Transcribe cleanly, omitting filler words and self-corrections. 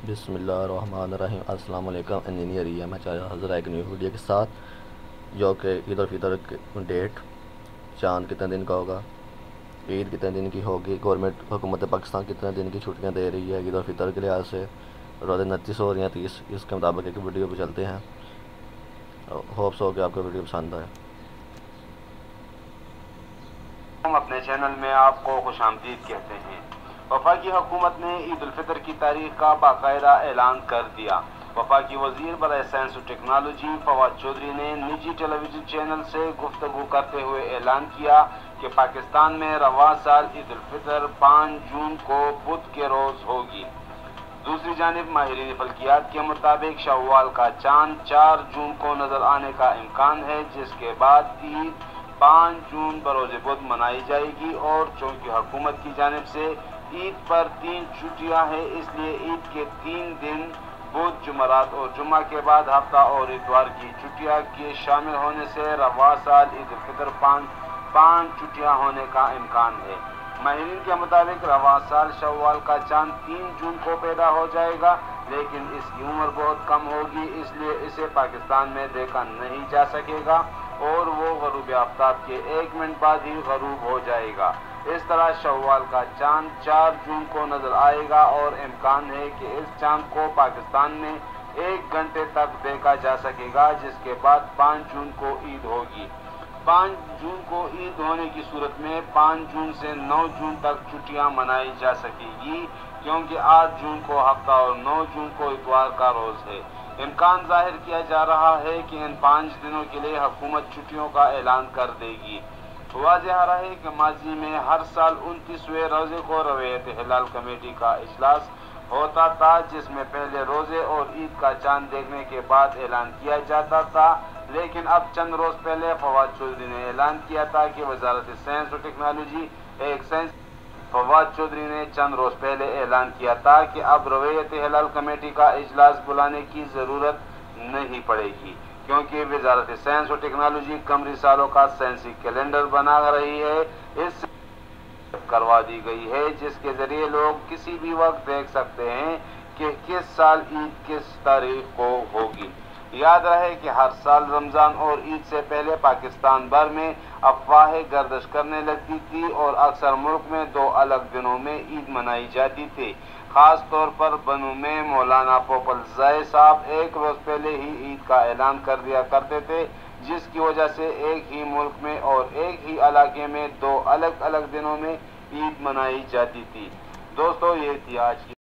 بسم اللہ الرحمن الرحیم۔ السلام علیکم۔ انجینئر میں حاضر ایک نیو ویڈیو کے ساتھ، جو کہ عید الفطر کی ڈیٹ، چاند کتنے دن کا ہوگا، عید کتنے دن کی ہوگی، گورنمنٹ حکومت پاکستان کتنے دن کی چھٹیاں دے رہی ہے عید الفطر کے لحاظ سے، روزے 29 ہو رہی ہیں 30، اس کے مطابق ایک ویڈیو پہ چلتے ہیں۔ ہوپس ہو کہ آپ کو ویڈیو پسند آئے۔ ہم اپنے چینل میں آپ کو خوش آمدید کہتے ہیں۔ وفاقی حکومت نے عید الفطر کی تاریخ کا باقاعدہ اعلان کر دیا۔ وفاقی وزیر برائے سائنس و ٹیکنالوجی فواد چودھری نے نجی ٹیلی ویژن چینل سے گفتگو کرتے ہوئے اعلان کیا کہ پاکستان میں رواں سال عید الفطر 5 جون کو بدھ کے روز ہوگی۔ دوسری جانب ماہرین فلکیات کے مطابق شوال کا چاند 4 جون کو نظر آنے کا امکان ہے، جس کے بعد عید 5 جون بروز بدھ منائی جائے گی، اور چونکہ حکومت کی جانب سے عید پر 3 چھٹیاں ہیں، اس لیے عید کے 3 دن بدھ، جمعرات اور جمعہ کے بعد ہفتہ اور اتوار کی چھٹیاں کے شامل ہونے سے رواں سال عید الفطر 5 چھٹیاں ہونے کا امکان ہے۔ ماہرین کے مطابق رواں سال شوال کا چاند 3 جون کو پیدا ہو جائے گا، لیکن اس کی عمر بہت کم ہوگی، اس لیے اسے پاکستان میں دیکھا نہیں جا سکے گا، اور وہ غروب آفتاب کے 1 منٹ بعد ہی غروب ہو جائے گا۔ اس طرح شوال کا چاند 4 جون کو نظر آئے گا، اور امکان ہے کہ اس چاند کو پاکستان میں 1 گھنٹے تک دیکھا جا سکے گا، جس کے بعد 5 جون کو عید ہوگی۔ 5 جون کو عید ہونے کی صورت میں 5 جون سے 9 جون تک چھٹیاں منائی جا سکے گی، کیونکہ 8 جون کو ہفتہ اور 9 جون کو اتوار کا روز ہے۔ امکان ظاہر کیا جا رہا ہے کہ ان 5 دنوں کے لیے حکومت چھٹیوں کا اعلان کر دے گی۔ واضح رہے کہ ماضی میں ہر سال 29ویں روزے کو رویت ہلال کمیٹی کا اجلاس ہوتا تھا، جس میں پہلے روزے اور عید کا چاند دیکھنے کے بعد اعلان کیا جاتا تھا، لیکن اب چند روز پہلے فواد چودھری نے اعلان کیا تھا کہ وزارت سائنس و ٹیکنالوجی فواد چودھری نے چند روز پہلے اعلان کیا تھا کہ اب رویت ہلال کمیٹی کا اجلاس بلانے کی ضرورت نہیں پڑے گی، کیونکہ وزارت سائنس و ٹیکنالوجی قمری سالوں کا سائنسی کیلنڈر بنا رہی ہے۔ اس سے کروا دی گئی ہے، جس کے ذریعے لوگ کسی بھی وقت دیکھ سکتے ہیں کہ کس سال عید کس تاریخ کو ہوگی۔ یاد رہے کہ ہر سال رمضان اور عید سے پہلے پاکستان بھر میں افواہیں گردش کرنے لگتی تھی، اور اکثر ملک میں 2 الگ دنوں میں عید منائی جاتی تھی۔ خاص طور پر بنوں میں مولانا پوپل زئی صاحب 1 روز پہلے ہی عید کا اعلان کر دیا کرتے تھے، جس کی وجہ سے ایک ہی ملک میں اور ایک ہی علاقے میں 2 الگ الگ دنوں میں عید منائی جاتی تھی۔ دوستو، یہ تھی آج کی